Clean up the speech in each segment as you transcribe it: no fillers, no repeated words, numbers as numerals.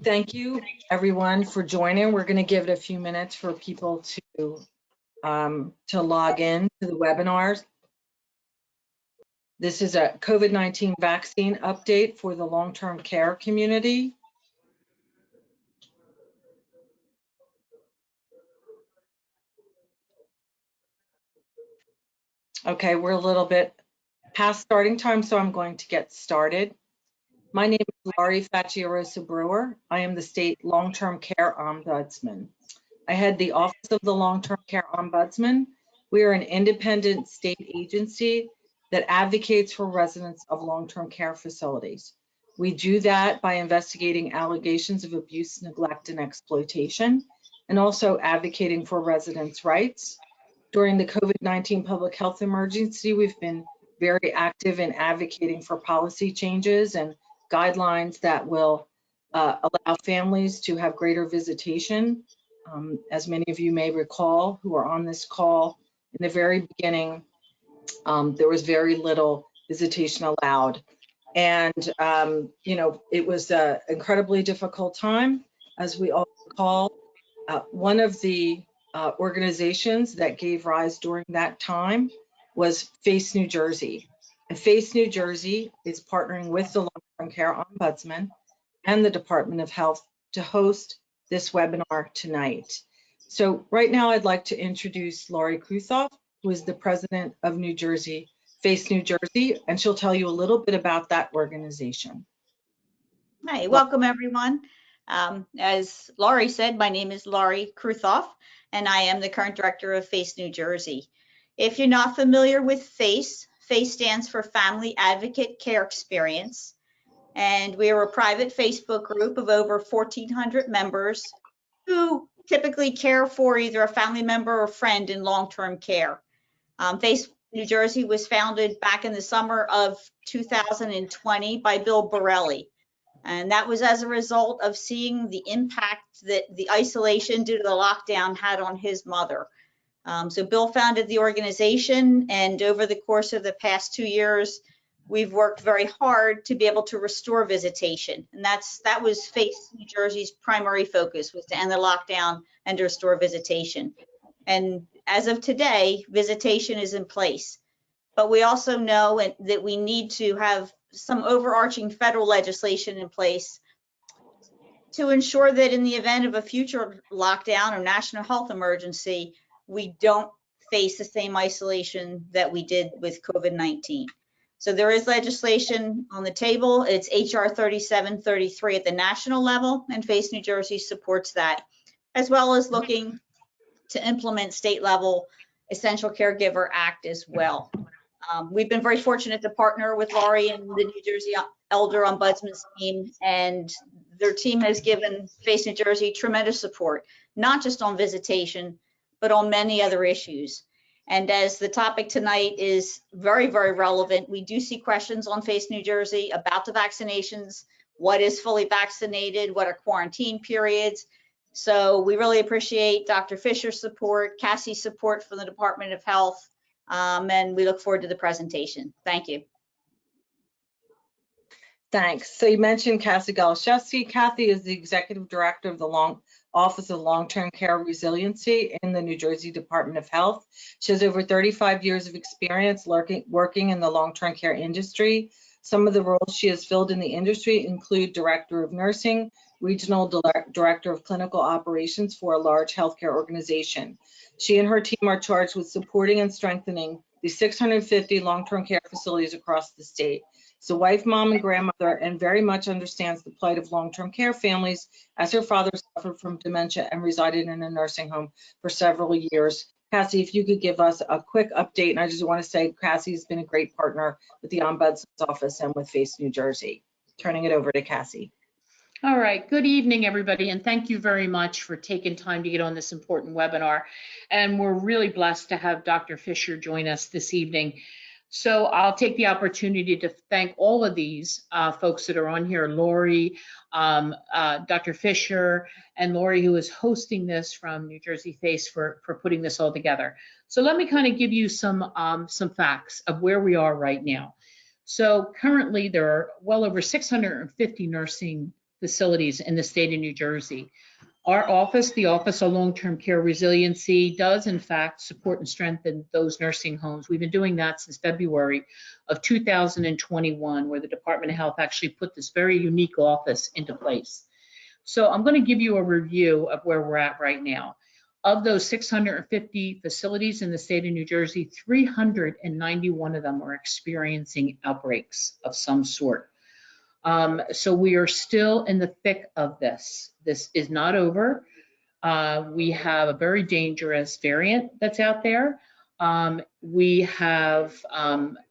Thank you, everyone, for joining. We're going to give it a few minutes for people to log in to the webinars. This is a COVID-19 vaccine update for the long-term care community. Okay, we're a little bit past starting time, so I'm going to get started. My name is Laurie Facciarosa Brewer. I am the State Long-Term Care Ombudsman. I head the Office of the Long-Term Care Ombudsman. We are an independent state agency that advocates for residents of long-term care facilities. We do that by investigating allegations of abuse, neglect, and exploitation, and also advocating for residents' rights. During the COVID-19 public health emergency, we've been very active in advocating for policy changes and guidelines that will allow families to have greater visitation. As many of you may recall who are on this call, in the very beginning, there was very little visitation allowed. And, it was an incredibly difficult time, as we all recall. One of the organizations that gave rise during that time was FACE New Jersey. And FACE New Jersey is partnering with the Long-Term Care Ombudsman and the Department of Health to host this webinar tonight. So right now I'd like to introduce Laurie Kruthoff, who is the president of New Jersey, FACE New Jersey, and she'll tell you a little bit about that organization. Hi, welcome everyone. As Laurie said, my name is Laurie Kruthoff, and I am the current director of FACE New Jersey. If you're not familiar with FACE, FACE stands for Family Advocate Care Experience, and we are a private Facebook group of over 1,400 members who typically care for either a family member or friend in long-term care. FACE New Jersey was founded back in the summer of 2020 by Bill Borelli. And that was as a result of seeing the impact that the isolation due to the lockdown had on his mother. So Bill founded the organization, and over the course of the past 2 years, we've worked very hard to be able to restore visitation. And that was FACE New Jersey's primary focus, was to end the lockdown and to restore visitation. And as of today, visitation is in place. But we also know that we need to have some overarching federal legislation in place to ensure that in the event of a future lockdown or national health emergency, we don't face the same isolation that we did with COVID-19. So there is legislation on the table. It's HR 3733 at the national level, and FACE New Jersey supports that, as well as looking to implement state level Essential Caregiver Act as well. We've been very fortunate to partner with Laurie and the New Jersey Elder Ombudsman's team, and their team has given FACE New Jersey tremendous support, not just on visitation, but on many other issues. And as the topic tonight is very, very relevant, we do see questions on FACE New Jersey about the vaccinations, what is fully vaccinated, what are quarantine periods. So we really appreciate Dr. Fisher's support, Cassie's support from the Department of Health, and we look forward to the presentation. Thank you. Thanks. So you mentioned Cassie Galashevsky. Kathy is the Executive Director of the Office of Long-Term Care Resiliency in the New Jersey Department of Health. She has over 35 years of experience working in the long-term care industry. Some of the roles she has filled in the industry include Director of Nursing, Regional Director of Clinical Operations for a large healthcare organization. She and her team are charged with supporting and strengthening the 650 long-term care facilities across the state. So wife, mom, and grandmother, and very much understands the plight of long-term care families, as her father suffered from dementia and resided in a nursing home for several years. Cassie, if you could give us a quick update, and I just want to say Cassie's been a great partner with the Ombudsman's Office and with FACE New Jersey. Turning it over to Cassie. All right, good evening, everybody, and thank you very much for taking time to get on this important webinar. And we're really blessed to have Dr. Fisher join us this evening. So I'll take the opportunity to thank all of these folks that are on here, Laurie, Dr. Fisher, and Laurie, who is hosting this from New Jersey FACE for putting this all together. So let me kind of give you some facts of where we are right now. So currently there are well over 650 nursing facilities in the state of New Jersey. Our office, the Office of Long-Term Care Resiliency, does in fact support and strengthen those nursing homes. We've been doing that since February of 2021, where the Department of Health actually put this very unique office into place. So I'm going to give you a review of where we're at right now. Of those 650 facilities in the state of New Jersey, 391 of them are experiencing outbreaks of some sort. So we are still in the thick of this. This is not over. We have a very dangerous variant that's out there. We have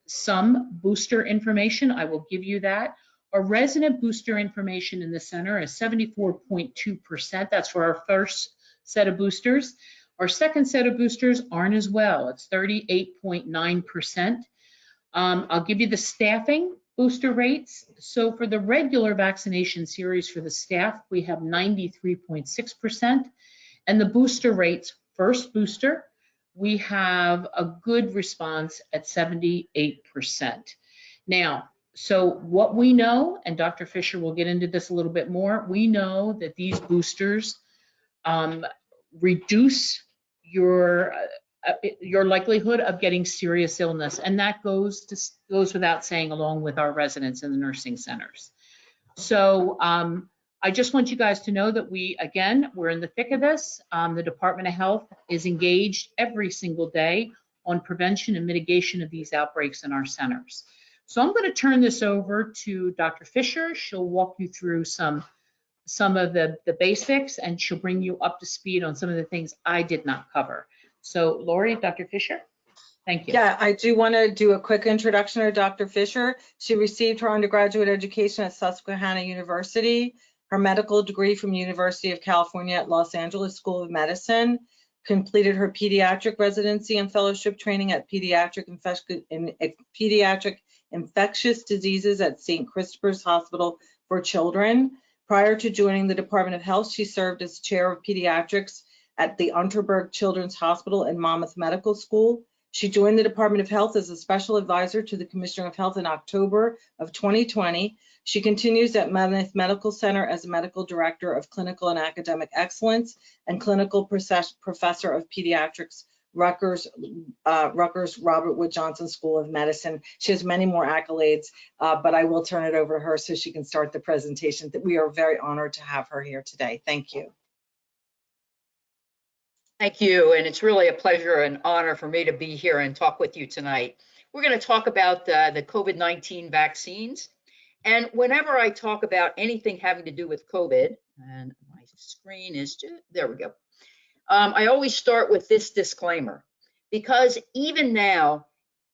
some booster information. I will give you that. Our resident booster information in the center is 74.2%. That's for our first set of boosters. Our second set of boosters aren't as well. It's 38.9%. I'll give you the staffing booster rates. So for the regular vaccination series for the staff, we have 93.6%. And the booster rates, first booster, we have a good response at 78%. Now, so what we know, and Dr. Fisher will get into this a little bit more, we know that these boosters reduce your likelihood of getting serious illness, and that goes without saying, along with our residents in the nursing centers. So I just want you guys to know that we're in the thick of this. The Department of Health is engaged every single day on prevention and mitigation of these outbreaks in our centers. So I'm going to turn this over to Dr. Fisher. She'll walk you through some of the basics, and she'll bring you up to speed on some of the things I did not cover. So Lori, Dr. Fisher, thank you. Yeah, I do want to do a quick introduction of Dr. Fisher. She received her undergraduate education at Susquehanna University, her medical degree from University of California at Los Angeles School of Medicine, completed her pediatric residency and fellowship training at pediatric infectious diseases at St. Christopher's Hospital for Children. Prior to joining the Department of Health, she served as chair of pediatrics at the Unterberg Children's Hospital and Monmouth Medical School. She joined the Department of Health as a special advisor to the Commissioner of Health in October of 2020. She continues at Monmouth Medical Center as a medical director of clinical and academic excellence and clinical professor of pediatrics, Rutgers Robert Wood Johnson School of Medicine. She has many more accolades, but I will turn it over to her so she can start the presentation. We are very honored to have her here today. Thank you. Thank you, and it's really a pleasure and honor for me to be here and talk with you tonight. We're going to talk about the COVID-19 vaccines, and whenever I talk about anything having to do with COVID, and my screen is just, there we go, I always start with this disclaimer, because even now,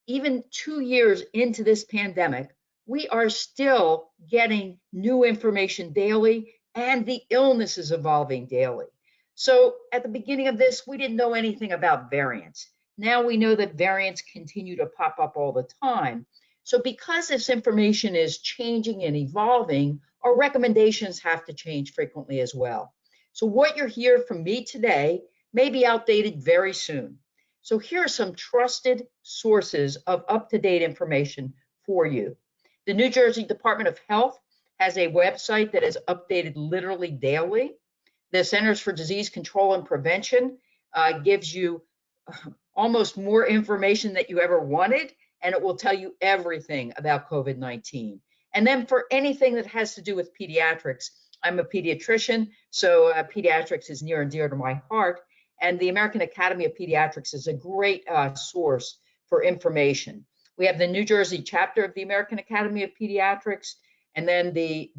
even 2 years into this pandemic, we are still getting new information daily, and the illness is evolving daily. So at the beginning of this, we didn't know anything about variants. Now we know that variants continue to pop up all the time. So because this information is changing and evolving, our recommendations have to change frequently as well. So what you're hearing from me today may be outdated very soon. So here are some trusted sources of up-to-date information for you. The New Jersey Department of Health has a website that is updated literally daily. The Centers for Disease Control and Prevention gives you almost more information that you ever wanted, and it will tell you everything about COVID-19. And then for anything that has to do with pediatrics, I'm a pediatrician, so pediatrics is near and dear to my heart, and the American Academy of Pediatrics is a great source for information. We have the New Jersey chapter of the American Academy of Pediatrics, and then the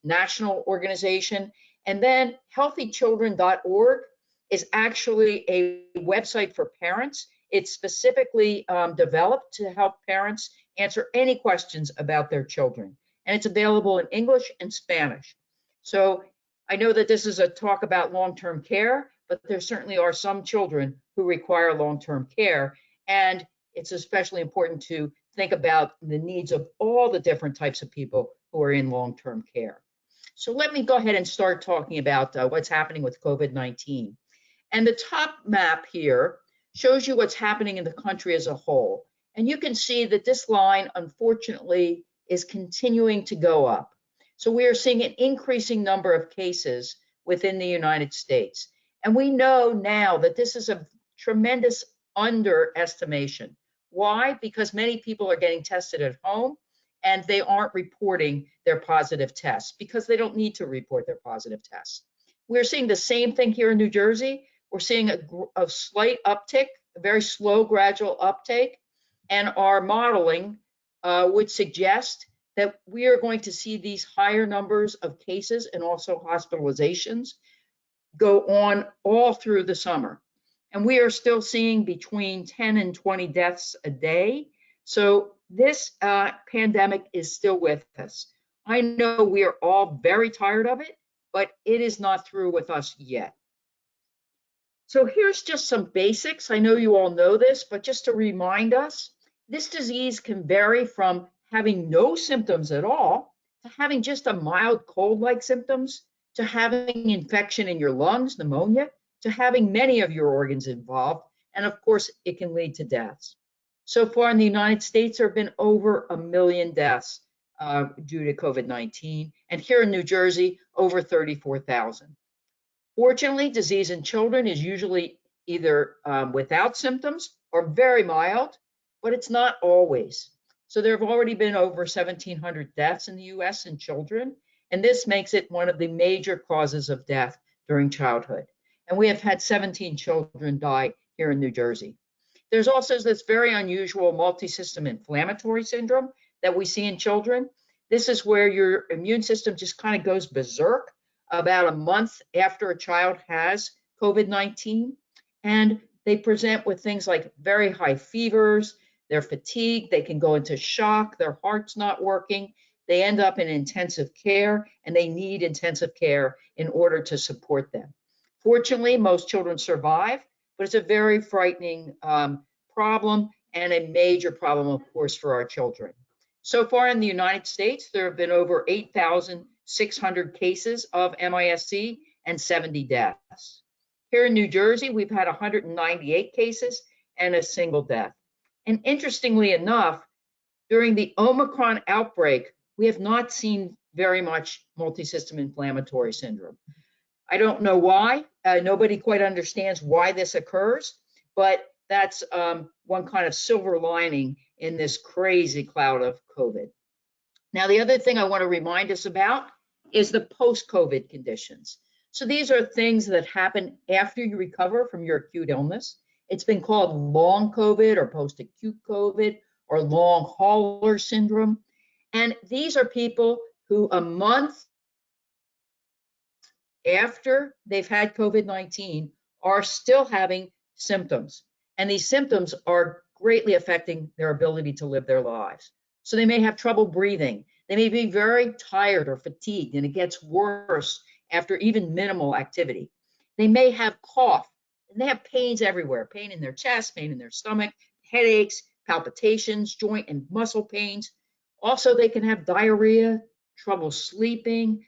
national organization. And then healthychildren.org is actually a website for parents. It's specifically developed to help parents answer any questions about their children. And it's available in English and Spanish. So I know that this is a talk about long-term care, but there certainly are some children who require long-term care. And it's especially important to think about the needs of all the different types of people who are in long-term care. So let me go ahead and start talking about what's happening with COVID-19. And the top map here shows you what's happening in the country as a whole. And you can see that this line, unfortunately, is continuing to go up. So we are seeing an increasing number of cases within the United States. And we know now that this is a tremendous underestimation. Why? Because many people are getting tested at home and they aren't reporting their positive tests because they don't need to report their positive tests. We're seeing the same thing here in New Jersey. We're seeing a slight uptick, a very slow, gradual uptake, and our modeling would suggest that we are going to see these higher numbers of cases and also hospitalizations go on all through the summer. And we are still seeing between 10 and 20 deaths a day. So this pandemic is still with us. I know we are all very tired of it, but it is not through with us yet. So here's just some basics. I know you all know this, but just to remind us, this disease can vary from having no symptoms at all to having just a mild cold-like symptoms to having infection in your lungs, pneumonia, to having many of your organs involved. And of course, it can lead to deaths. So far in the United States, there have been over 1 million deaths due to COVID-19. And here in New Jersey, over 34,000. Fortunately, disease in children is usually either without symptoms or very mild, but it's not always. So there have already been over 1,700 deaths in the US in children, and this makes it one of the major causes of death during childhood. And we have had 17 children die here in New Jersey. There's also this very unusual multi-system inflammatory syndrome that we see in children. This is where your immune system just kind of goes berserk about a month after a child has COVID-19, and they present with things like very high fevers, they're fatigued, they can go into shock, their heart's not working, they end up in intensive care, and they need intensive care in order to support them. Fortunately, most children survive, but it's a very frightening problem and a major problem, of course, for our children. So far in the United States, there have been over 8,600 cases of MIS-C and 70 deaths. Here in New Jersey, we've had 198 cases and a single death. And interestingly enough, during the Omicron outbreak, we have not seen very much multisystem inflammatory syndrome. I don't know why. Nobody quite understands why this occurs, but that's one kind of silver lining in this crazy cloud of COVID. Now, the other thing I want to remind us about is the post-COVID conditions. So these are things that happen after you recover from your acute illness. It's been called long COVID or post-acute COVID or long hauler syndrome. And these are people who a month after they've had COVID-19 are still having symptoms. And these symptoms are greatly affecting their ability to live their lives. So they may have trouble breathing. They may be very tired or fatigued, and it gets worse after even minimal activity. They may have cough, and they have pains everywhere, pain in their chest, pain in their stomach, headaches, palpitations, joint and muscle pains. Also, they can have diarrhea, trouble sleeping,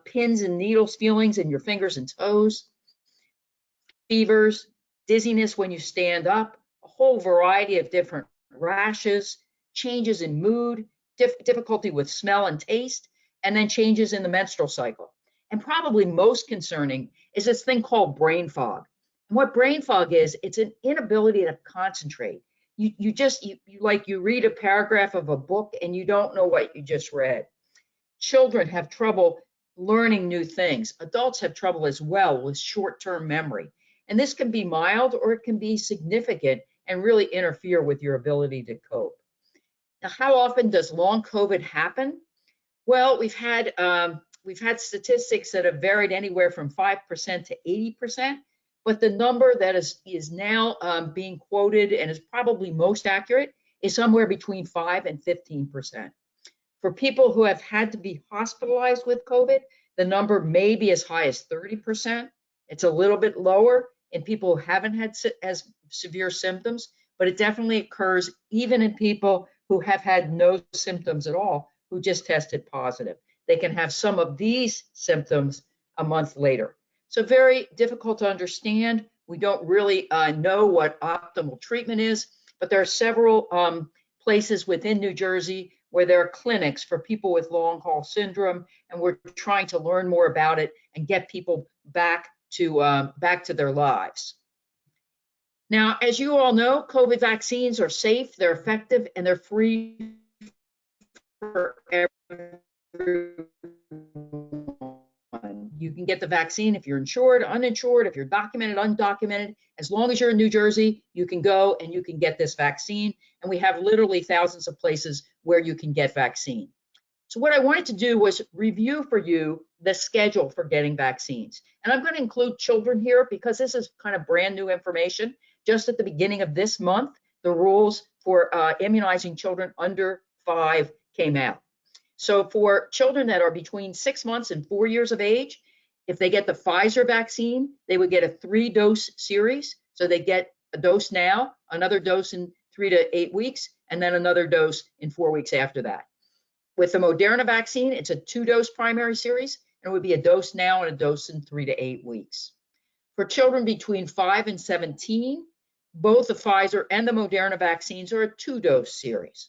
pins and needles feelings in your fingers and toes, fevers, dizziness when you stand up, a whole variety of different rashes, changes in mood, difficulty with smell and taste, and then changes in the menstrual cycle. And probably most concerning is this thing called brain fog. And what brain fog is, it's an inability to concentrate. You read a paragraph of a book and you don't know what you just read. Children have trouble learning new things. Adults have trouble as well with short-term memory. And this can be mild or it can be significant and really interfere with your ability to cope. Now, how often does long COVID happen? Well, we've had statistics that have varied anywhere from 5% to 80%, but the number that is now being quoted and is probably most accurate is somewhere between 5 and 15%. For people who have had to be hospitalized with COVID, the number may be as high as 30%. It's a little bit lower in people who haven't had as severe symptoms, but it definitely occurs even in people who have had no symptoms at all, who just tested positive. They can have some of these symptoms a month later. So very difficult to understand. We don't really know what optimal treatment is, but there are several places within New Jersey where there are clinics for people with long haul syndrome, and we're trying to learn more about it and get people back to their lives. Now, as you all know, COVID vaccines are safe, they're effective, and they're free for everyone. You can get the vaccine if you're insured, uninsured, if you're documented, undocumented. As long as you're in New Jersey, you can go and you can get this vaccine. And we have literally thousands of places where you can get vaccine. So what I wanted to do was review for you the schedule for getting vaccines. And I'm going to include children here because this is kind of brand new information. Just at the beginning of this month, the rules for immunizing children under 5 came out. So for children that are between 6 months and 4 years of age, if they get the Pfizer vaccine, they would get a 3-dose series. So they get a dose now, another dose in 3 to 8 weeks, and then another dose in 4 weeks after that. With the Moderna vaccine, it's a 2-dose primary series, and it would be a dose now and a dose in 3 to 8 weeks. For children between 5 and 17, both the Pfizer and the Moderna vaccines are a 2-dose series.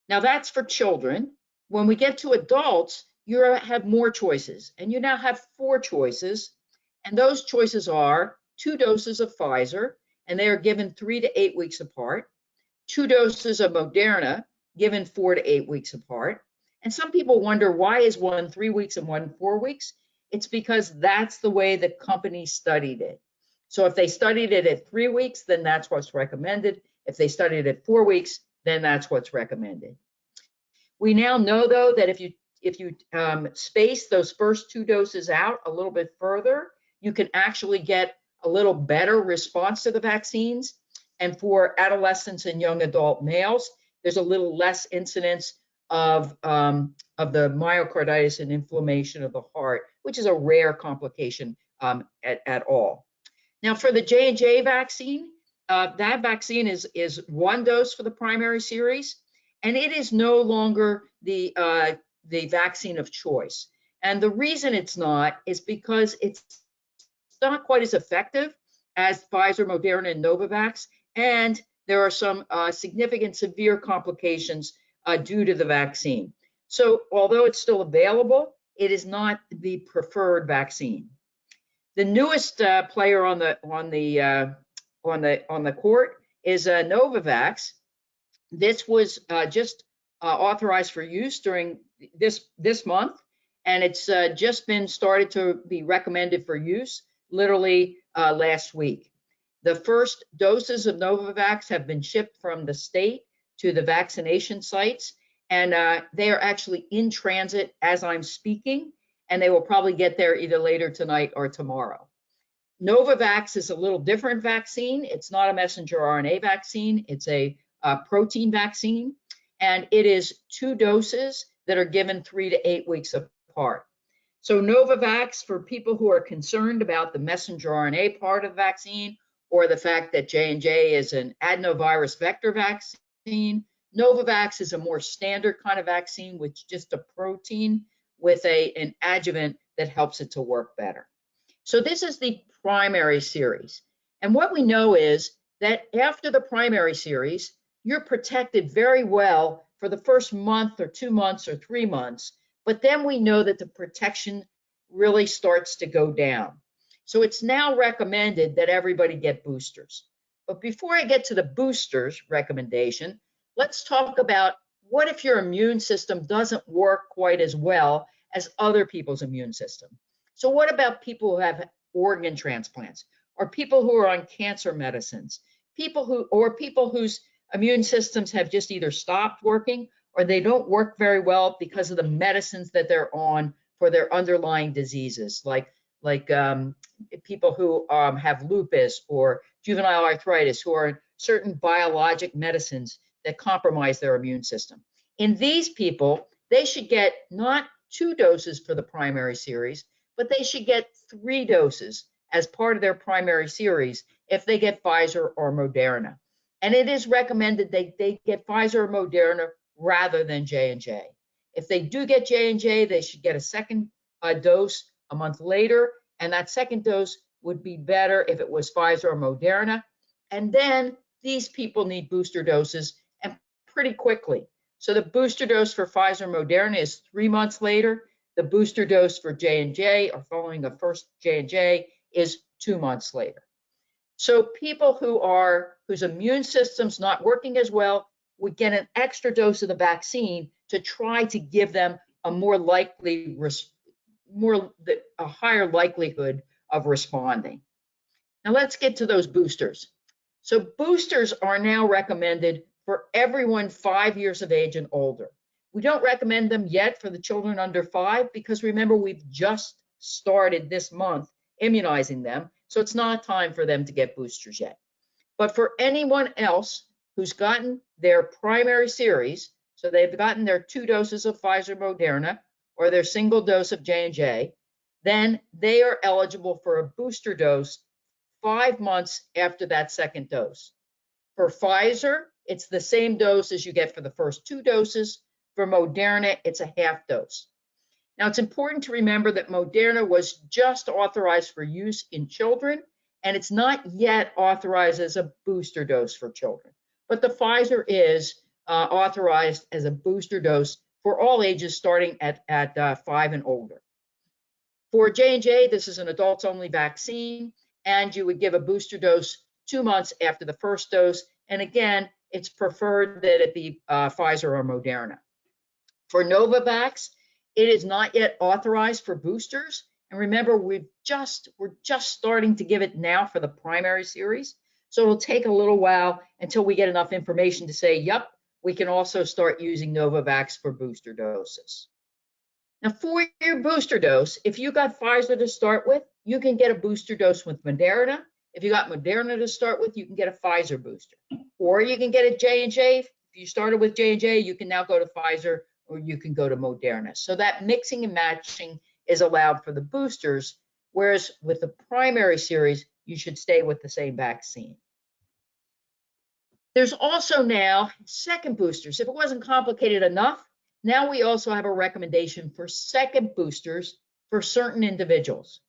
Now that's for children. When we get to adults, you have more choices, and you now have 4 choices, and those choices are 2 doses of Pfizer, and they are given 3 to 8 weeks apart, 2 doses of Moderna, given 4 to 8 weeks apart. And some people wonder, why is one 3 weeks and one 4 weeks? It's because that's the way the company studied it. So if they studied it at 3 weeks, then that's what's recommended. If they studied it at 4 weeks, then that's what's recommended. We now know, though, that if you space those first 2 doses out a little bit further, you can actually get a little better response to the vaccines. And for adolescents and young adult males, there's a little less incidence of the myocarditis and inflammation of the heart, which is a rare complication at all. Now, for the J&J vaccine, that vaccine is 1 dose for the primary series, and it is no longer the vaccine of choice. And the reason it's not is because it's not quite as effective as Pfizer, Moderna, and Novavax, and there are some significant severe complications due to the vaccine. So although it's still available, it is not the preferred vaccine. The newest player on the court is Novavax. This was just authorized for use during this month, and it's just been started to be recommended for use literally last week. The first doses of Novavax have been shipped from the state to the vaccination sites, and they are actually in transit as I'm speaking, and they will probably get there either later tonight or tomorrow. Novavax is a little different vaccine. It's not a messenger RNA vaccine. It's a protein vaccine, and it is 2 doses that are given 3 to 8 weeks apart. So Novavax, for people who are concerned about the messenger RNA part of the vaccine, or the fact that J&J is an adenovirus vector vaccine, Novavax is a more standard kind of vaccine with just a protein with an adjuvant that helps it to work better. So this is the primary series. And what we know is that after the primary series, you're protected very well for the first month or 2 months or 3 months, but then we know that the protection really starts to go down. So it's now recommended that everybody get boosters. But before I get to the boosters recommendation, let's talk about what if your immune system doesn't work quite as well as other people's immune system. So what about people who have organ transplants, or people who are on cancer medicines, people whose immune systems have just either stopped working or they don't work very well because of the medicines that they're on for their underlying diseases, like people who have lupus or juvenile arthritis, who are on certain biologic medicines that compromise their immune system. In these people, they should get not 2 doses for the primary series, but they should get 3 doses as part of their primary series if they get Pfizer or Moderna. And it is recommended they get Pfizer or Moderna rather than J&J. If they do get J&J, they should get a second dose a month later, and that second dose would be better if it was Pfizer or Moderna. And then these people need booster doses, and pretty quickly. So the booster dose for Pfizer and Moderna is 3 months later. The booster dose for J&J, or following the first J&J, is 2 months later. So people whose immune system's not working as well would get an extra dose of the vaccine to try to give them a a higher likelihood of responding. Now let's get to those boosters. So boosters are now recommended for everyone 5 years of age and older. We don't recommend them yet for the children under 5 because remember, we've just started this month immunizing them, so it's not time for them to get boosters yet. But for anyone else who's gotten their primary series, so they've gotten their 2 doses of Pfizer, Moderna, or their single dose of J&J, then they are eligible for a booster dose 5 months after that second dose. For Pfizer, it's the same dose as you get for the first 2 doses. For Moderna, it's a half dose. Now, it's important to remember that Moderna was just authorized for use in children, and it's not yet authorized as a booster dose for children. But the Pfizer is authorized as a booster dose for all ages starting at 5 and older. For J&J, this is an adults-only vaccine, and you would give a booster dose 2 months after the first dose. And again, it's preferred that it be Pfizer or Moderna. For Novavax, it is not yet authorized for boosters. And remember, we're just starting to give it now for the primary series. So it'll take a little while until we get enough information to say, yep, we can also start using Novavax for booster doses. Now, for your booster dose, if you got Pfizer to start with, you can get a booster dose with Moderna. If you got Moderna to start with, you can get a Pfizer booster. Or you can get a J&J. If you started with J&J, you can now go to Pfizer or you can go to Moderna. So that mixing and matching is allowed for the boosters, whereas with the primary series, you should stay with the same vaccine. There's also now second boosters. If it wasn't complicated enough, now we also have a recommendation for second boosters for certain individuals.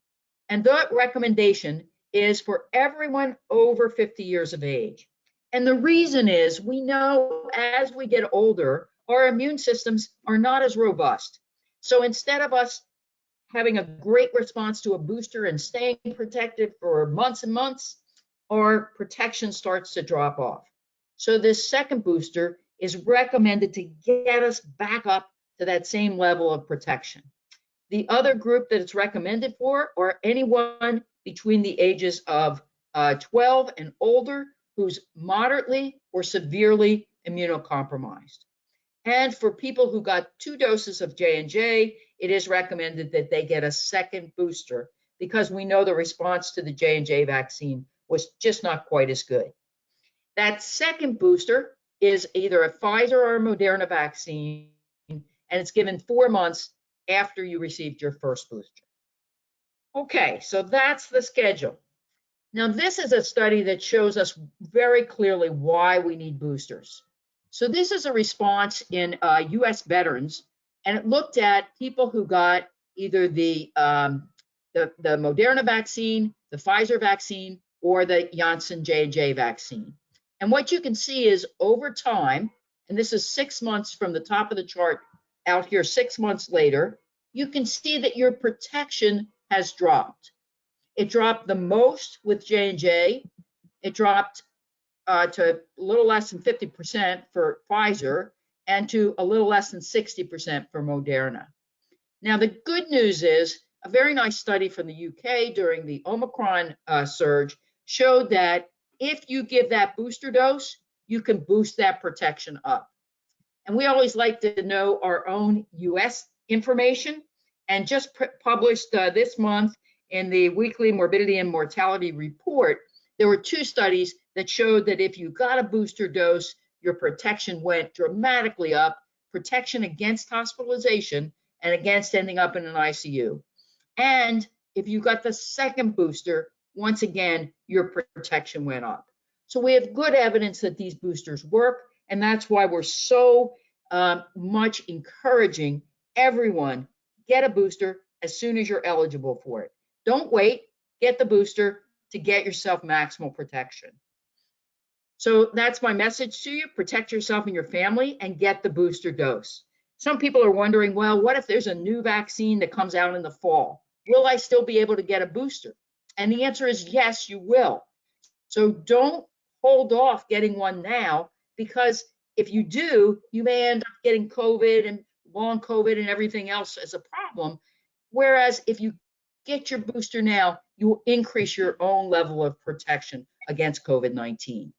And that recommendation is for everyone over 50 years of age. And the reason is we know as we get older, our immune systems are not as robust. So instead of us having a great response to a booster and staying protected for months and months, our protection starts to drop off. So this second booster is recommended to get us back up to that same level of protection. The other group that it's recommended for are anyone between the ages of 12 and older who's moderately or severely immunocompromised. And for people who got 2 doses of J&J, it is recommended that they get a second booster because we know the response to the J&J vaccine was just not quite as good. That second booster is either a Pfizer or a Moderna vaccine, and it's given 4 months after you received your first booster. Okay, so that's the schedule. Now, this is a study that shows us very clearly why we need boosters. So this is a response in US veterans, and it looked at people who got either the Moderna vaccine, the Pfizer vaccine, or the Janssen J&J vaccine. And what you can see is over time, and this is 6 months from the top of the chart out here, 6 months later, you can see that your protection has dropped. It dropped the most with J&J. It dropped to a little less than 50% for Pfizer and to a little less than 60% for Moderna. Now, the good news is a very nice study from the UK during the Omicron surge showed that if you give that booster dose, you can boost that protection up. And we always like to know our own US information, and just published this month in the weekly morbidity and mortality report, there were 2 studies that showed that if you got a booster dose, your protection went dramatically up, protection against hospitalization and against ending up in an ICU. And if you got the second booster, once again, your protection went up. So we have good evidence that these boosters work, and that's why we're so much encouraging everyone get a booster as soon as you're eligible for it. Don't wait, get the booster to get yourself maximal protection. So that's my message to you. Protect yourself and your family and get the booster dose. Some people are wondering, well, what if there's a new vaccine that comes out in the fall? Will I still be able to get a booster? And the answer is yes, you will. So don't hold off getting one now, because if you do, you may end up getting COVID and long COVID and everything else as a problem. Whereas if you get your booster now, you will increase your own level of protection against COVID-19.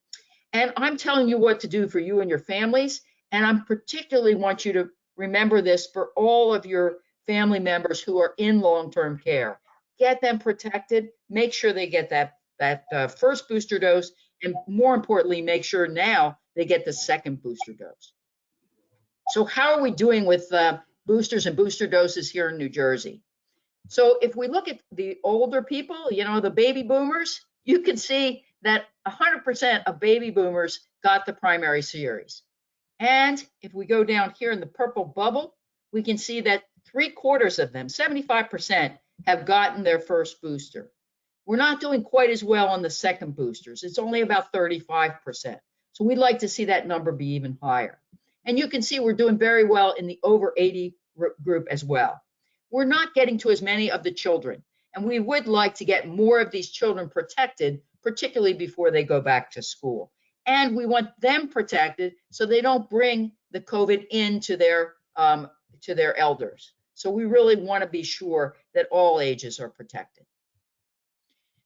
And I'm telling you what to do for you and your families. And I particularly want you to remember this for all of your family members who are in long-term care. Get them protected. Make sure they get that first booster dose. And more importantly, make sure now they get the second booster dose. So how are we doing with boosters and booster doses here in New Jersey? So if we look at the older people, you know, the baby boomers, you can see that 100% of baby boomers got the primary series. And if we go down here in the purple bubble, we can see that 3/4 of them, 75%, have gotten their first booster. We're not doing quite as well on the second boosters. It's only about 35%. So we'd like to see that number be even higher. And you can see we're doing very well in the over 80 group as well. We're not getting to as many of the children, and we would like to get more of these children protected, particularly before they go back to school. And we want them protected so they don't bring the COVID into their elders. So we really want to be sure that all ages are protected.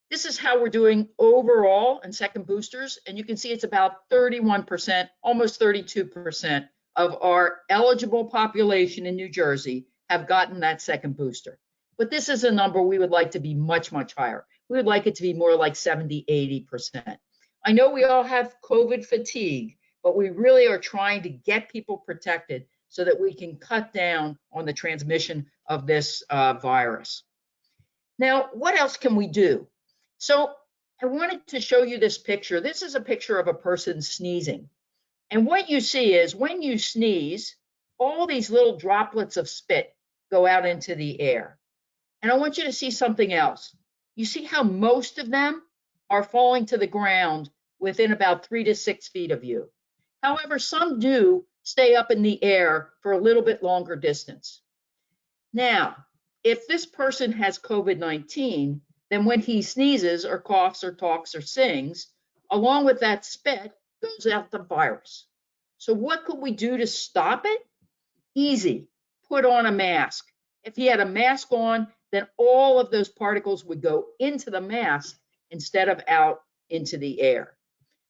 This is how we're doing overall in second boosters, and you can see it's about 31%, almost 32% of our eligible population in New Jersey have gotten that second booster. But this is a number we would like to be much, much higher. We would like it to be more like 70, 80%. I know we all have COVID fatigue, but we really are trying to get people protected so that we can cut down on the transmission of this virus. Now, what else can we do? So I wanted to show you this picture. This is a picture of a person sneezing. And what you see is when you sneeze, all these little droplets of spit go out into the air. And I want you to see something else. You see how most of them are falling to the ground within about 3 to 6 feet of you. However, some do stay up in the air for a little bit longer distance. Now, if this person has COVID-19, then when he sneezes or coughs or talks or sings, along with that spit goes out the virus. So what could we do to stop it? Easy. Put on a mask. If he had a mask on, then all of those particles would go into the mask instead of out into the air.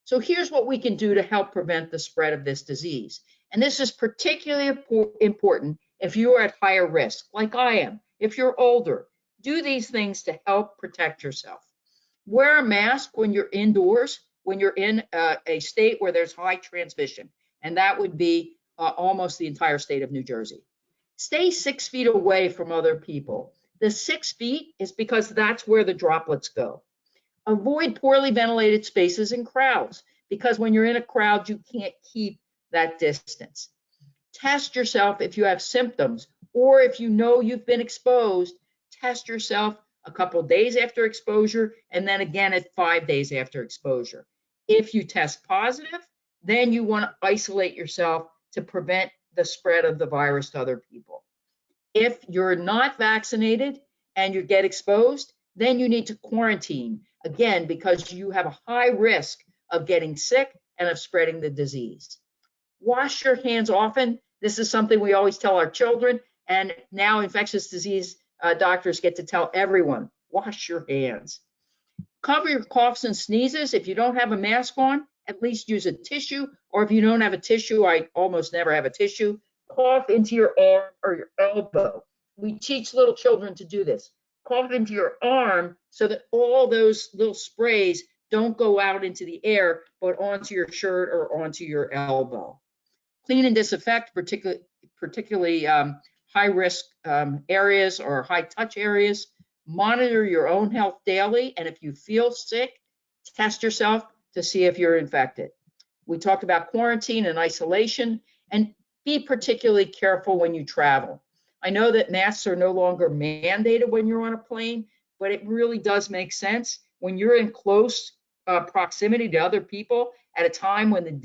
So here's what we can do to help prevent the spread of this disease. And this is particularly important if you are at higher risk, like I am. If you're older, do these things to help protect yourself. Wear a mask when you're indoors, when you're in a state where there's high transmission, and that would be almost the entire state of New Jersey. Stay 6 feet away from other people. The 6 feet is because that's where the droplets go. Avoid poorly ventilated spaces and crowds, because when you're in a crowd, you can't keep that distance. Test yourself if you have symptoms, or if you know you've been exposed, test yourself a couple of days after exposure, and then again at 5 days after exposure. If you test positive, then you want to isolate yourself to prevent the spread of the virus to other people. If you're not vaccinated and you get exposed, then you need to quarantine, again, because you have a high risk of getting sick and of spreading the disease. Wash your hands often. This is something we always tell our children, and now infectious disease doctors get to tell everyone, wash your hands. Cover your coughs and sneezes. If you don't have a mask on, at least use a tissue, or if you don't have a tissue, I almost never have a tissue, cough into your arm or your elbow. We teach little children to do this. Cough into your arm so that all those little sprays don't go out into the air, but onto your shirt or onto your elbow. Clean and disinfect, particularly high-risk areas or high-touch areas. Monitor your own health daily, and if you feel sick, test yourself to see if you're infected. We talked about quarantine and isolation, and be particularly careful when you travel. I know that masks are no longer mandated when you're on a plane, but it really does make sense. When you're in close proximity to other people at a time when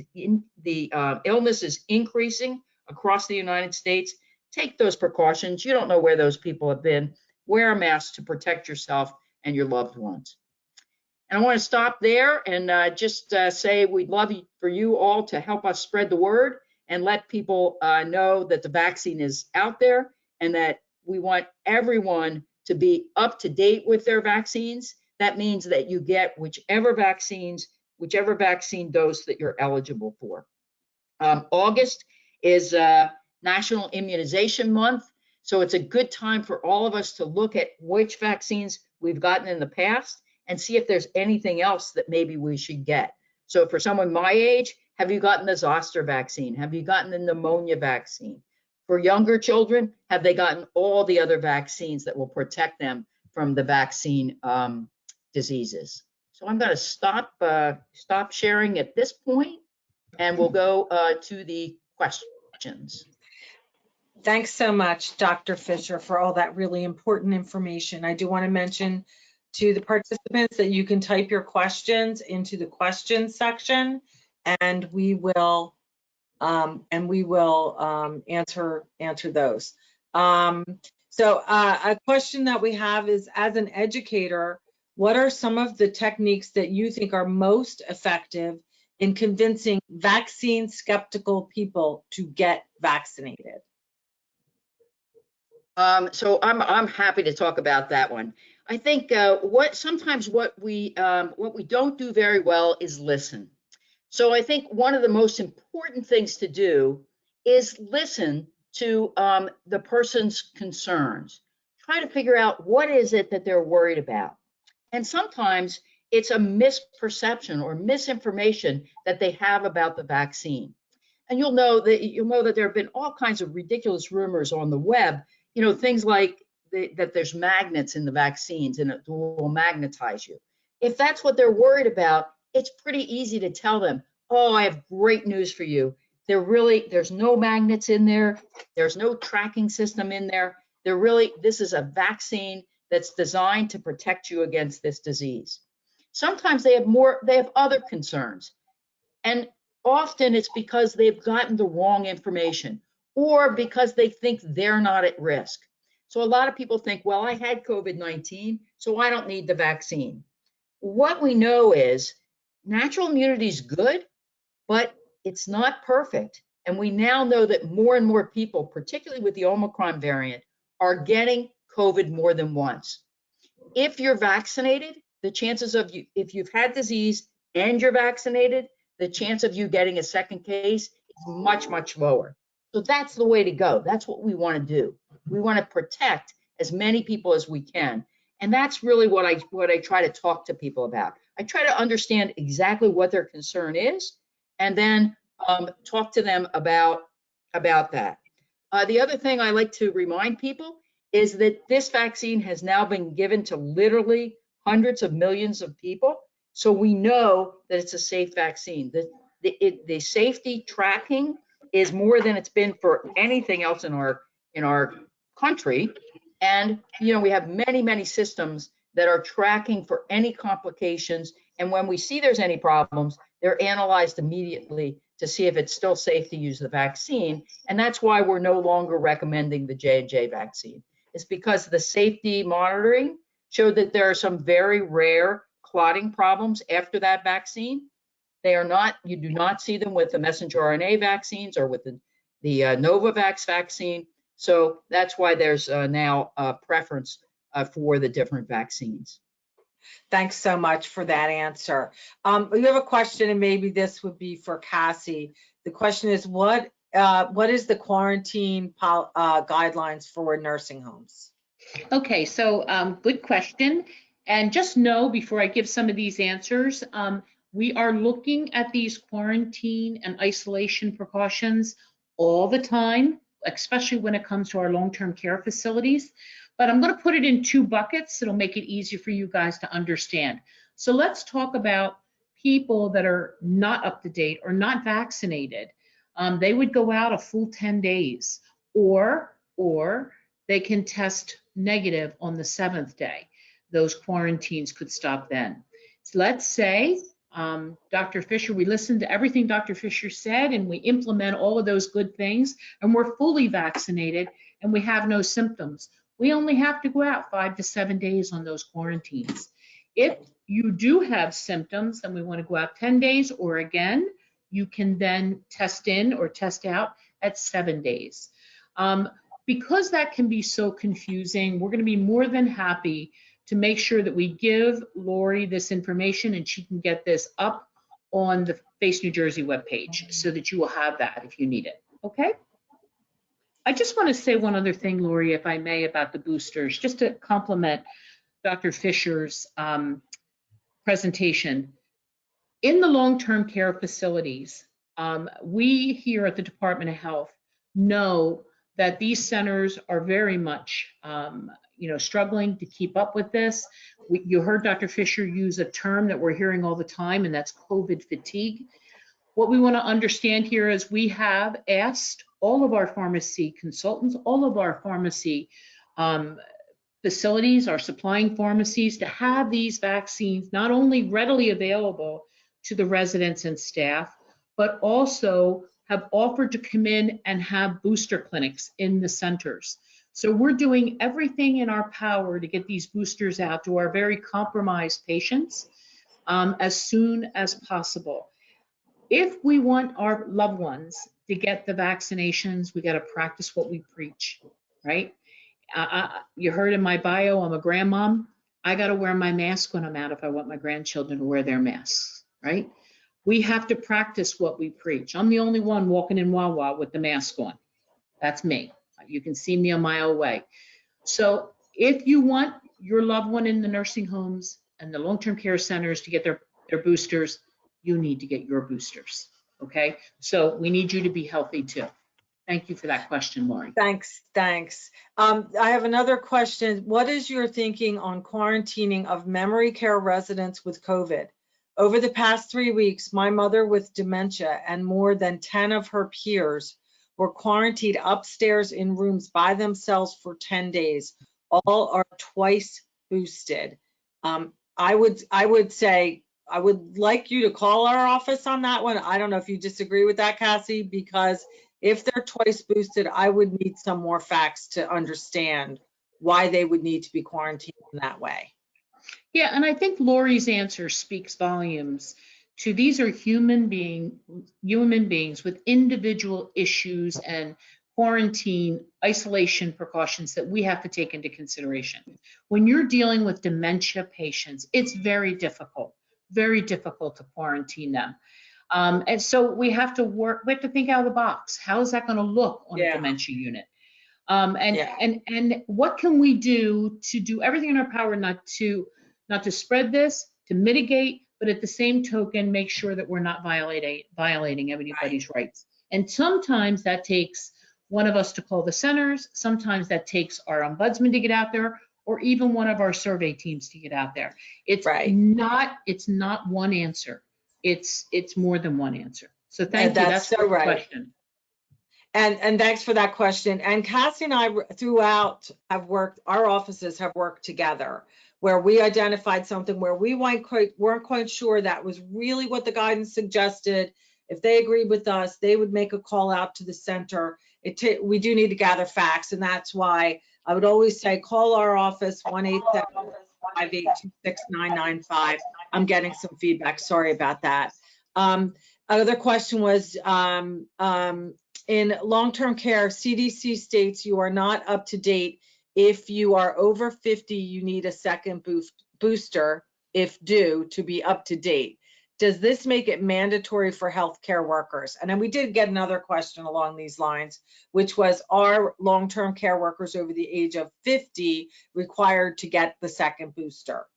the illness is increasing across the United States, take those precautions. You don't know where those people have been. Wear a mask to protect yourself and your loved ones. And I want to stop there and just say we'd love for you all to help us spread the word and let people know that the vaccine is out there and that we want everyone to be up to date with their vaccines. That means that you get whichever vaccine dose that you're eligible for. August is National Immunization Month, so it's a good time for all of us to look at which vaccines we've gotten in the past and see if there's anything else that maybe we should get. So for someone my age, have you gotten the zoster vaccine? Have you gotten the pneumonia vaccine? For younger children, have they gotten all the other vaccines that will protect them from the vaccine diseases? So I'm going to stop sharing at this point, and we'll go to the questions. Thanks so much, Dr. Fisher, for all that really important information. I do want to mention to the participants that you can type your questions into the questions section, and we will answer those. So a question that we have is, as an educator, what are some of the techniques that you think are most effective in convincing vaccine skeptical people to get vaccinated? So I'm happy to talk about that one. I think sometimes what we don't do very well is listen. So I think one of the most important things to do is listen to the person's concerns. Try to figure out what is it that they're worried about. And sometimes it's a misperception or misinformation that they have about the vaccine. And you'll know that there have been all kinds of ridiculous rumors on the web. You know, things like that there's magnets in the vaccines and it will magnetize you. If that's what they're worried about, it's pretty easy to tell them, oh, I have great news for you. There's no magnets in there. There's no tracking system in there. This is a vaccine that's designed to protect you against this disease. Sometimes they have other concerns. And often it's because they've gotten the wrong information or because they think they're not at risk. So a lot of people think, well, I had COVID-19, so I don't need the vaccine. What we know is natural immunity is good, but it's not perfect. And we now know that more and more people, particularly with the Omicron variant, are getting COVID more than once. If you're vaccinated, the chances of you, if you've had disease and you're vaccinated, the chance of you getting a second case is much, much lower. So that's the way to go. That's what we want to do. We want to protect as many people as we can. And that's really what I try to talk to people about. I try to understand exactly what their concern is and then talk to them about that. The other thing I like to remind people is that this vaccine has now been given to literally hundreds of millions of people. So we know that it's a safe vaccine. The safety tracking is more than it's been for anything else in our country. And we have many, many systems that are tracking for any complications. And when we see there's any problems, they're analyzed immediately to see if it's still safe to use the vaccine. And that's why we're no longer recommending the J&J vaccine. It's because the safety monitoring showed that there are some very rare clotting problems after that vaccine. You do not see them with the messenger RNA vaccines or with the Novavax vaccine. So that's why there's now a preference for the different vaccines. Thanks so much for that answer. We have a question, and maybe this would be for Cassie. The question is, what is the quarantine guidelines for nursing homes? Okay, so good question. And just know before I give some of these answers, we are looking at these quarantine and isolation precautions all the time, especially when it comes to our long-term care facilities. But I'm going to put it in two buckets. It'll make it easier for you guys to understand. So let's talk about people that are not up to date or not vaccinated. They would go out a full 10 days, or they can test negative on the 7th day. Those quarantines could stop then. So let's say Dr. Fisher, we listened to everything Dr. Fisher said, and we implement all of those good things, and we're fully vaccinated, and we have no symptoms. We only have to go out 5 to 7 days on those quarantines. If you do have symptoms, then we want to go out 10 days, or again, you can then test in or test out at 7 days. Because that can be so confusing, we're going to be more than happy to make sure that we give Lori this information and she can get this up on the Face New Jersey webpage so that you will have that if you need it, okay? I just want to say one other thing, Lori, if I may, about the boosters, just to complement Dr. Fisher's presentation. In the long-term care facilities, we here at the Department of Health know that these centers are very much struggling to keep up with this. You heard Dr. Fisher use a term that we're hearing all the time, and that's COVID fatigue. What we want to understand here is we have asked all of our pharmacy consultants, all of our pharmacy facilities, our supplying pharmacies, to have these vaccines not only readily available to the residents and staff, but also have offered to come in and have booster clinics in the centers. So we're doing everything in our power to get these boosters out to our very compromised patients as soon as possible. If we want our loved ones to get the vaccinations, we got to practice what we preach, right? You heard in my bio, I'm a grandmom. I got to wear my mask when I'm out if I want my grandchildren to wear their masks, right? We have to practice what we preach. I'm the only one walking in Wawa with the mask on. That's me. You can see me a mile away. So if you want your loved one in the nursing homes and the long-term care centers to get their boosters, you need to get your boosters, okay? So we need you to be healthy too. Thank you for that question, Lori. Thanks. I have another question. What is your thinking on quarantining of memory care residents with COVID? Over the past 3 weeks, my mother with dementia and more than 10 of her peers were quarantined upstairs in rooms by themselves for 10 days. All are twice boosted. I would say, I would like you to call our office on that one. I don't know if you disagree with that, Cassie, because if they're twice boosted, I would need some more facts to understand why they would need to be quarantined in that way. Yeah, and I think Lori's answer speaks volumes to these are human beings with individual issues and quarantine isolation precautions that we have to take into consideration. When you're dealing with dementia patients, it's very difficult to quarantine them. And so we have to think out of the box. How is that going to look on a dementia unit? And what can we do to do everything in our power not to spread this, to mitigate, but at the same token, make sure that we're not violating anybody's rights. And sometimes that takes one of us to call the centers. Sometimes that takes our ombudsman to get out there, or even one of our survey teams to get out there. It's not one answer. It's more than one answer. So thank you. That's so right. Question. And thanks for that question. And Cassie and I throughout our offices have worked together where we identified something where we weren't quite sure that was really what the guidance suggested. If they agreed with us, they would make a call out to the center. We do need to gather facts, and that's why I would always say call our office, 1-877-582-6995. I'm getting some feedback. Sorry about that. Another question was, in long-term care, CDC states you are not up to date. If you are over 50, you need a second booster if due to be up to date. Does this make it mandatory for healthcare workers? And then we did get another question along these lines, which was, are long-term care workers over the age of 50 required to get the second booster?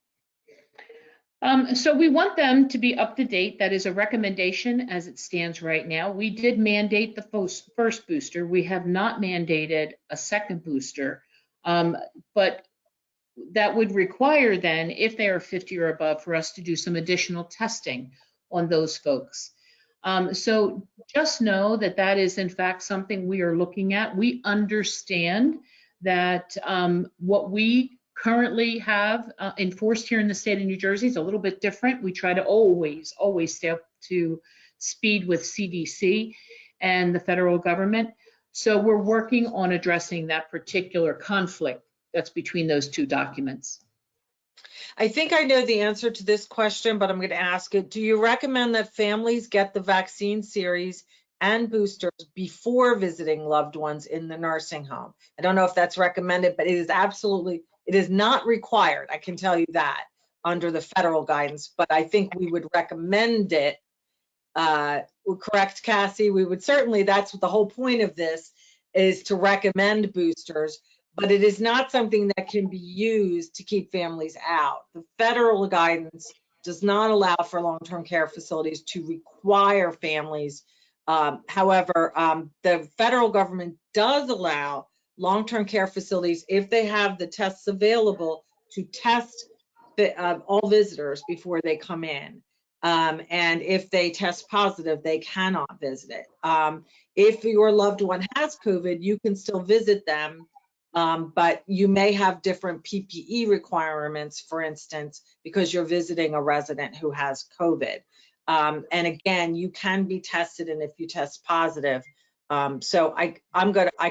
So we want them to be up to date. That is a recommendation as it stands right now. We did mandate the first booster. We have not mandated a second booster, but that would require then, if they are 50 or above, for us to do some additional testing on those folks. So just know that that is in fact something we are looking at. We understand that what we currently have enforced here in the state of New Jersey is a little bit different. We try to always stay up to speed with CDC and the federal government. So we're working on addressing that particular conflict that's between those two documents. I think I know the answer to this question, but I'm going to ask it. Do you recommend that families get the vaccine series and boosters before visiting loved ones in the nursing home? I don't know if that's recommended, but it is not required. I can tell you that under the federal guidance, but I think we would recommend it. Correct, Cassie? We would certainly, that's what the whole point of this is, to recommend boosters, but it is not something that can be used to keep families out. The federal guidance does not allow for long-term care facilities to require families. However, the federal government does allow long-term care facilities, if they have the tests available, to test all visitors before they come in. And if they test positive, they cannot visit it. If your loved one has COVID, you can still visit them, but you may have different PPE requirements, for instance, because you're visiting a resident who has COVID. And again, you can be tested, and if you test positive. So I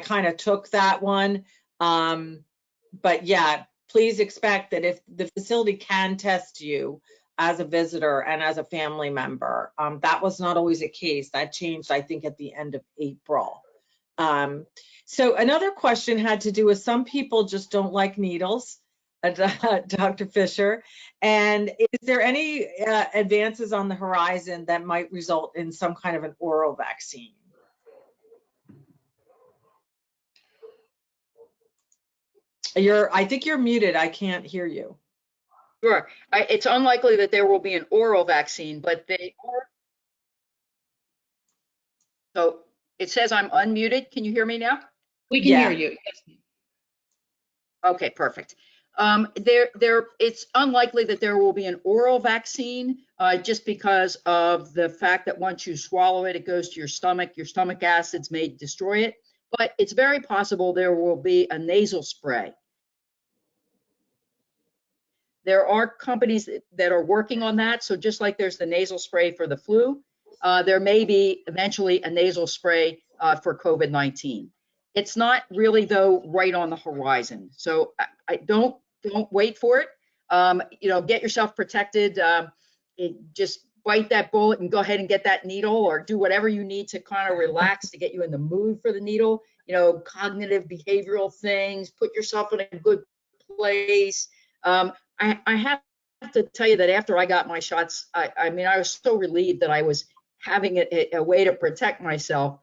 kind of took that one. But yeah, please expect that if the facility can test you as a visitor and as a family member, that was not always the case. That changed, I think, at the end of April. So another question had to do with, some people just don't like needles, Dr. Fisher. And is there any advances on the horizon that might result in some kind of an oral vaccine? I think you're muted. I can't hear you. Sure. It's unlikely that there will be an oral vaccine, but they are. So it says I'm unmuted. Can you hear me now? We can hear you. Yes. Okay, perfect. It's unlikely that there will be an oral vaccine, just because of the fact that once you swallow it, it goes to your stomach acids may destroy it, but it's very possible there will be a nasal spray. There are companies that are working on that. So just like there's the nasal spray for the flu, there may be eventually a nasal spray for COVID-19. It's not really, though, right on the horizon. So I don't wait for it. Get yourself protected. Just bite that bullet and go ahead and get that needle, or do whatever you need to kind of relax to get you in the mood for the needle. Cognitive behavioral things, put yourself in a good place. I have to tell you that after I got my shots, I mean, I was so relieved that I was having a way to protect myself,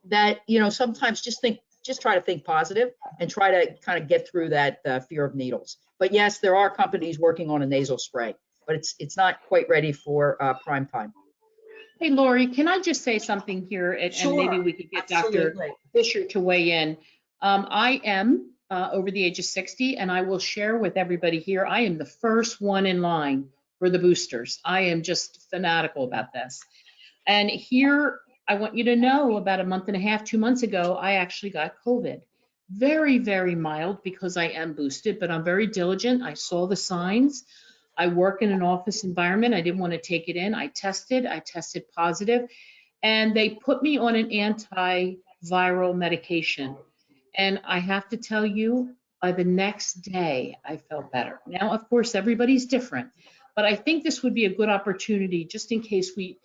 that, sometimes just try to think positive and try to kind of get through that fear of needles. But yes, there are companies working on a nasal spray, but it's not quite ready for prime time. Hey, Lori, can I just say something here? And maybe we could get Absolutely. Dr. Fisher to weigh in. I am over the age of 60, and I will share with everybody here, I am the first one in line for the boosters. I am just fanatical about this. And here, I want you to know, about a month and a half, 2 months ago, I actually got COVID. Very, very mild, because I am boosted, but I'm very diligent. I saw the signs. I work in an office environment. I didn't want to take it in. I tested positive, and they put me on an antiviral medication. And I have to tell you, by the next day, I felt better. Now, of course, everybody's different, but I think this would be a good opportunity, just in case we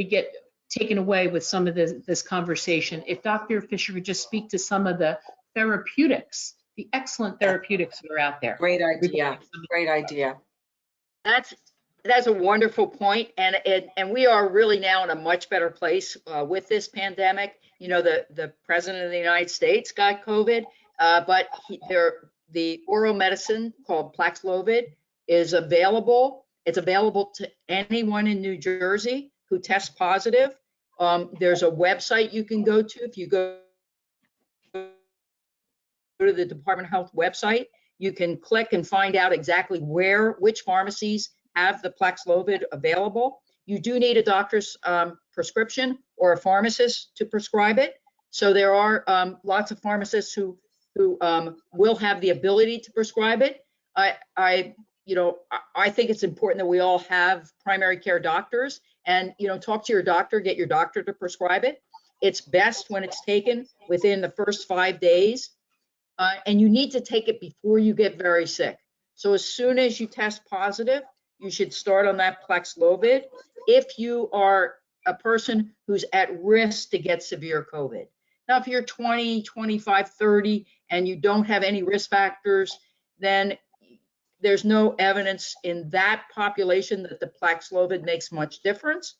get taken away with some of this conversation. If Dr. Fisher would just speak to some of the therapeutics, the excellent therapeutics that are out there. Great idea. Great idea. That's a wonderful point, and we are really now in a much better place with this pandemic. The president of the United States got COVID, but the oral medicine called Paxlovid is available. It's available to anyone in New Jersey who tests positive. There's a website you can go to. If you go to the Department of Health website, you can click and find out exactly which pharmacies have the Paxlovid available. You do need a doctor's prescription or a pharmacist to prescribe it. So there are lots of pharmacists who will have the ability to prescribe it. I think it's important that we all have primary care doctors, and, talk to your doctor, get your doctor to prescribe it. It's best when it's taken within the first 5 days, and you need to take it before you get very sick. So as soon as you test positive, you should start on that Paxlovid if you are a person who's at risk to get severe COVID. Now, if you're 20, 25, 30, and you don't have any risk factors, then there's no evidence in that population that the Paxlovid makes much difference.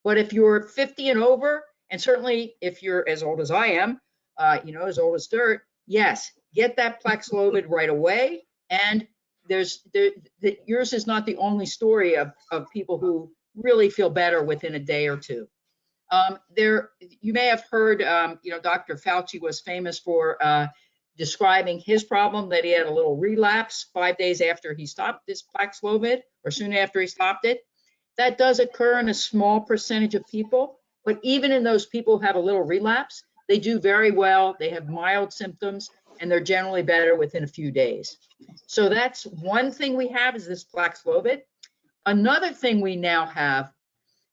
But if you're 50 and over, and certainly if you're as old as I am, as old as dirt, yes, get that Paxlovid right away. And yours is not the only story of people who really feel better within a day or two. You may have heard, Dr. Fauci was famous for describing his problem, that he had a little relapse 5 days after he stopped this Paxlovid, or soon after he stopped it. That does occur in a small percentage of people, but even in those people who have a little relapse, they do very well. They have mild symptoms, and they're generally better within a few days. So that's one thing we have, is this Paxlovid. Another thing we now have,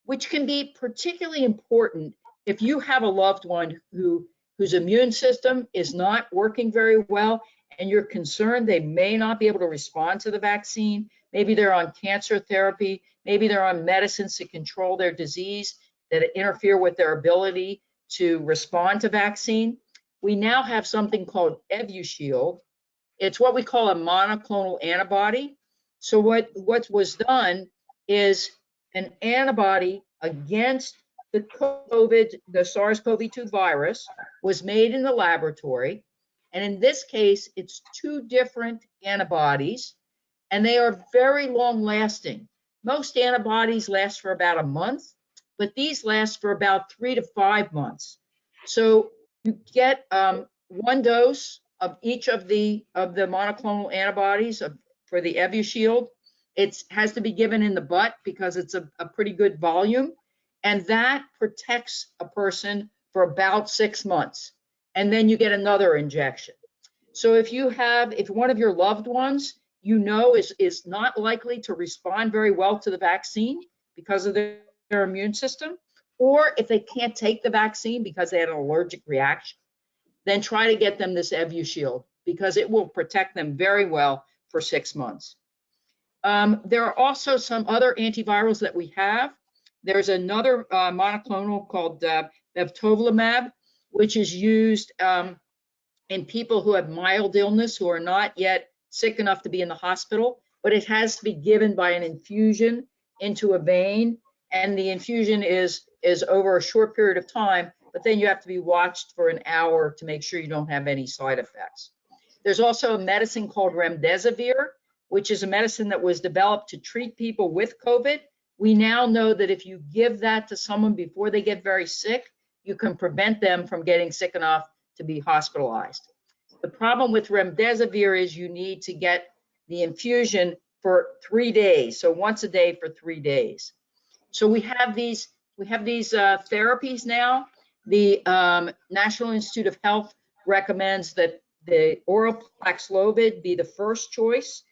which can be particularly important if you have a loved one whose immune system is not working very well, and you're concerned they may not be able to respond to the vaccine. Maybe they're on cancer therapy, maybe they're on medicines to control their disease that interfere with their ability to respond to vaccine. We now have something called Evusheld. It's what we call a monoclonal antibody. So what was done is an antibody against the SARS-CoV-2 virus was made in the laboratory. And in this case, it's 2 different antibodies, and they are very long lasting. Most antibodies last for about a month, but these last for about 3 to 5 months. So you get 1 dose of each of the monoclonal antibodies for the Evusheld. It has to be given in the butt because it's a pretty good volume, and that protects a person for about 6 months. And then you get another injection. So if one of your loved ones is not likely to respond very well to the vaccine because of their immune system, or if they can't take the vaccine because they had an allergic reaction, then try to get them this Evusheld, because it will protect them very well for 6 months. There are also some other antivirals that we have. There's another monoclonal called bebtelovimab, which is used in people who have mild illness, who are not yet sick enough to be in the hospital, but it has to be given by an infusion into a vein, and the infusion is over a short period of time, but then you have to be watched for an hour to make sure you don't have any side effects. There's also a medicine called remdesivir, which is a medicine that was developed to treat people with COVID. We now know that if you give that to someone before they get very sick, you can prevent them from getting sick enough to be hospitalized. The problem with remdesivir is you need to get the infusion for 3 days, so once a day for 3 days. So we have these therapies now. The National Institute of Health recommends that the oral Paxlovid be the first choice.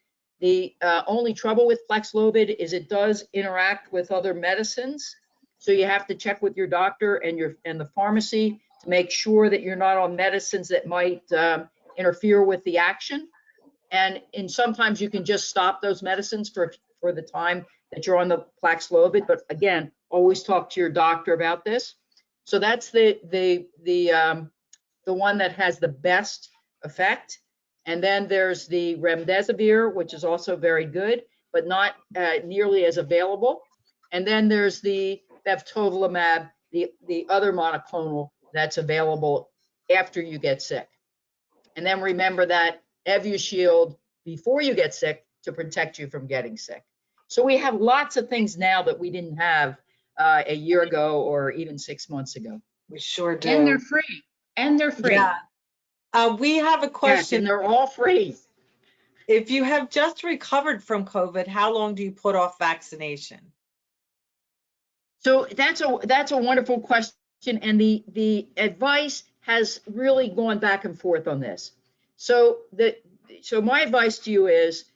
The only trouble with Paxlovid is it does interact with other medicines, so you have to check with your doctor and the pharmacy to make sure that you're not on medicines that might interfere with the action. And sometimes you can just stop those medicines for the time that you're on the Paxlovid. But again, always talk to your doctor about this. So that's the one that has the best effect. And then there's the remdesivir, which is also very good, but not nearly as available. And then there's the bebtelovimab, the other monoclonal that's available after you get sick. And then remember that Evusheld before you get sick to protect you from getting sick. So we have lots of things now that we didn't have a year ago or even 6 months ago. We sure do. And they're free. And they're free. Yeah. We have a Yes, question. and they're all free. If you have just recovered from COVID, how long do you put off vaccination? So that's a wonderful question, and the advice has really gone back and forth on this. So my advice to you is,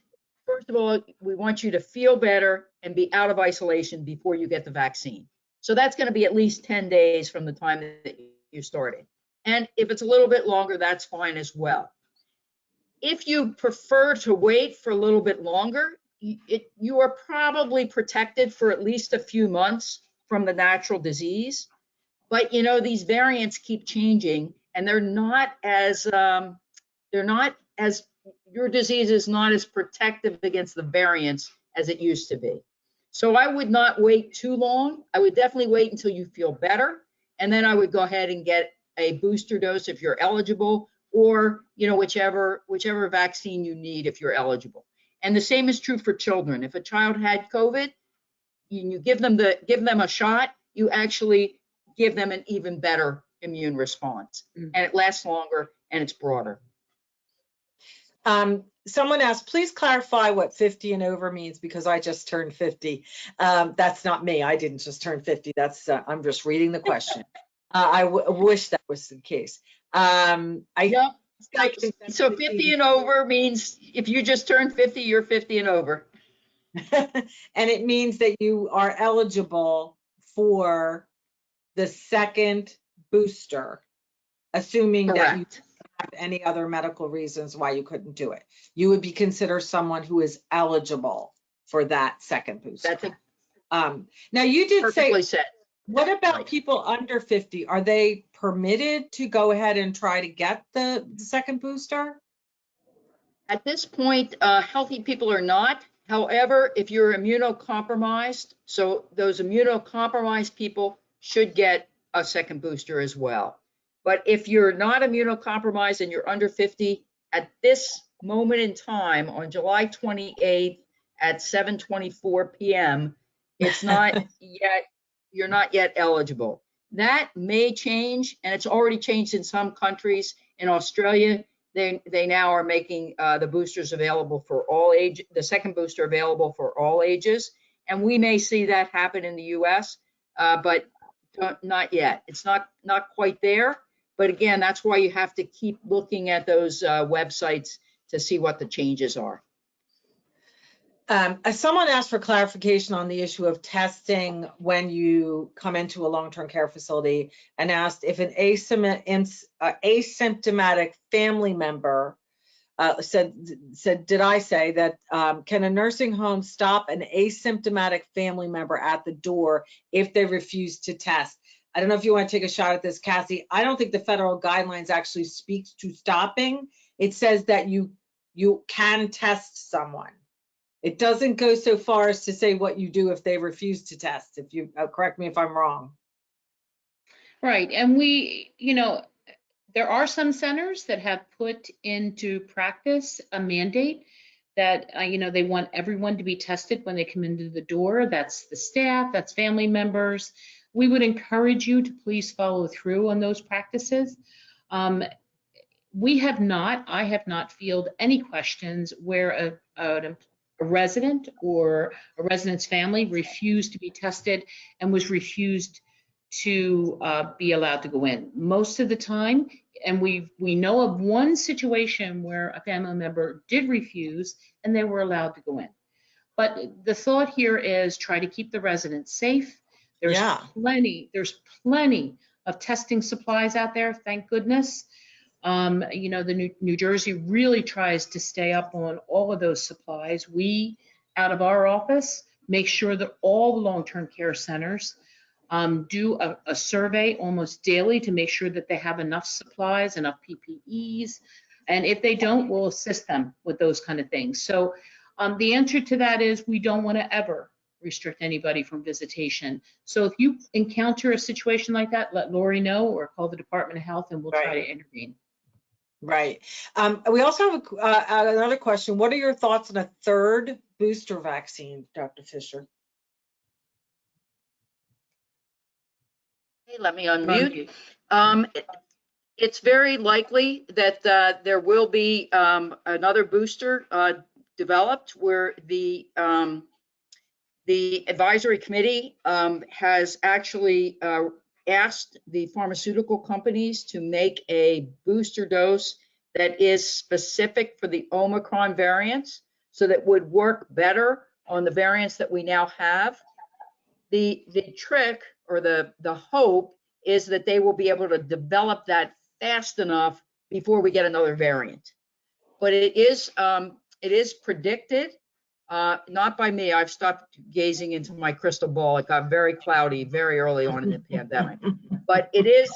first of all, we want you to feel better and be out of isolation before you get the vaccine. So that's going to be at least 10 days from the time that you started. And if it's a little bit longer, that's fine as well. If you prefer to wait for a little bit longer, you are probably protected for at least a few months from the natural disease. But you know, these variants keep changing, and they're not as your disease is not as protective against the variants as it used to be. So I would not wait too long. I would definitely wait until you feel better, and then I would go ahead and get a booster dose if you're eligible, or you know, whichever vaccine you need if you're eligible. And the same is true for children. If a child had COVID, you give them a shot, you actually give them an even better immune response, and it lasts longer and it's broader. Someone asked, please clarify what 50 and over means, because I just turned 50. That's not me. I didn't just turn 50. That's I'm just reading the question. I wish that was the case. Yep. So 50 and over means if you just turned 50, you're 50 and over. And it means that you are eligible for the second booster, assuming that you Correct. have any other medical reasons why you couldn't do it. You would be considered someone who is eligible for that second booster. That's now you did perfectly say, said. what about Right. people under 50? Are they permitted to go ahead and try to get the second booster? At this point, healthy people are not. However, if you're immunocompromised, so those immunocompromised people should get a second booster as well. But if you're not immunocompromised and you're under 50, at this moment in time, on July 28th at 7:24 p.m., it's not yet, you're not yet eligible. That may change, and it's already changed in some countries. In Australia, they now are making the boosters available for all ages, the second booster available for all ages. And we may see that happen in the US, but not yet. It's not quite there. But again, that's why you have to keep looking at those websites to see what the changes are. Someone asked for clarification on the issue of testing when you come into a long-term care facility, and asked if an asymptomatic family member said, did I say that, can a nursing home stop an asymptomatic family member at the door if they refuse to test? I don't know if you want to take a shot at this, Cassie. I don't think the federal guidelines actually speaks to stopping. It says that you can test someone. It doesn't go so far as to say what you do if they refuse to test. If you correct me if I'm wrong. Right. And we, you know, there are some centers that have put into practice a mandate that, you know, they want everyone to be tested when they come into the door. That's the staff, that's family members. We would encourage you to please follow through on those practices. I have not fielded any questions where a resident or a resident's family refused to be tested and was refused to be allowed to go in. Most of the time, and we know of one situation where a family member did refuse and they were allowed to go in. But the thought here is try to keep the residents safe. There's plenty of testing supplies out there, thank goodness. You know, the New Jersey really tries to stay up on all of those supplies. We, out of our office, make sure that all the long-term care centers do a survey almost daily to make sure that they have enough supplies, enough PPEs, and if they don't, we'll assist them with those kind of things. So the answer to that is we don't want to ever restrict anybody from visitation. So if you encounter a situation like that, let Lori know or call the Department of Health and we'll try to intervene. Right. We also have another question. What are your thoughts on a third booster vaccine, Dr. Fisher? Hey, let me unmute. It's very likely that there will be another booster developed where the advisory committee has actually asked the pharmaceutical companies to make a booster dose that is specific for the Omicron variants. so that would work better on the variants that we now have. The trick or the hope is that they will be able to develop that fast enough before we get another variant. But it is predicted, not by me. I've stopped gazing into my crystal ball. It got very cloudy very early on in the pandemic. But it is,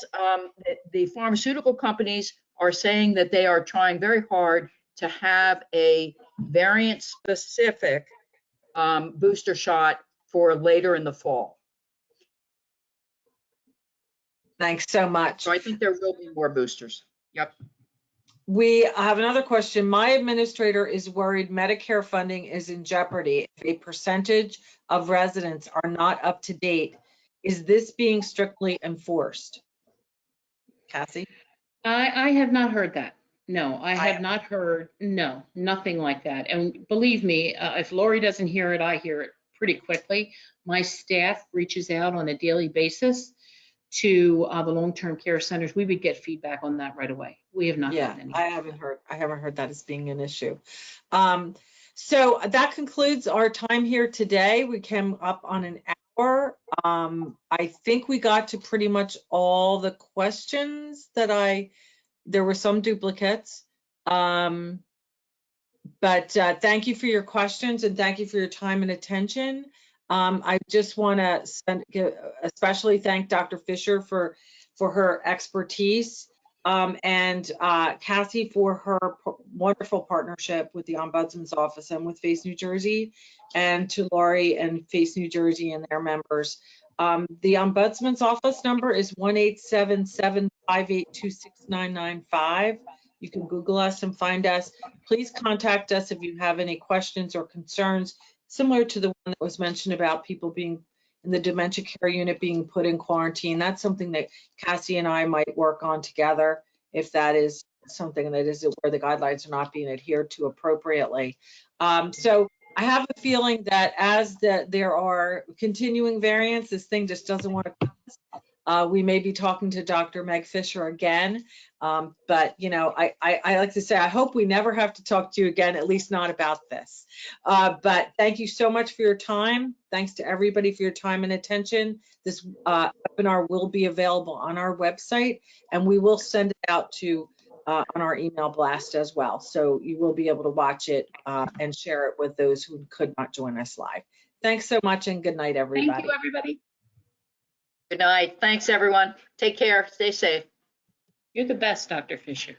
the pharmaceutical companies are saying that they are trying very hard to have a variant specific booster shot for later in the fall. Thanks so much. So I think there will be more boosters. Yep. We have another question. My administrator is worried Medicare funding is in jeopardy if a percentage of residents are not up to date. Is this being strictly enforced? Cassie? I have not heard that. No, I I have not heard, no, nothing like that. And believe me, if Lori doesn't hear it, I hear it pretty quickly. My staff reaches out on a daily basis to the long-term care centers. We would get feedback on that right away. We have not Yeah, had any. I haven't heard that as being an issue. So that concludes our time here today. We came up on an hour. I think we got to pretty much all the questions that there were some duplicates. But thank you for your questions and thank you for your time and attention. I just want to especially thank Dr. Fisher for her expertise, and Cassie for her wonderful partnership with the Ombudsman's Office and with Face New Jersey, and to Lori and Face New Jersey and their members. The Ombudsman's Office number is 1-877-582-6995. You can Google us and find us. Please contact us if you have any questions or concerns, similar to the one that was mentioned about people being in the dementia care unit being put in quarantine. That's something that Cassie and I might work on together if that is something that is where the guidelines are not being adhered to appropriately. So I have a feeling that as there are continuing variants, this thing just doesn't want to pass. We may be talking to Dr. Meg Fisher again, but you know, I like to say I hope we never have to talk to you again, at least not about this. But thank you so much for your time. Thanks to everybody for your time and attention. This webinar will be available on our website, and we will send it out to on our email blast as well. So you will be able to watch it and share it with those who could not join us live. Thanks so much and good night, everybody. Thank you, everybody. Good night. Thanks, everyone. Take care. Stay safe. You're the best, Dr. Fisher.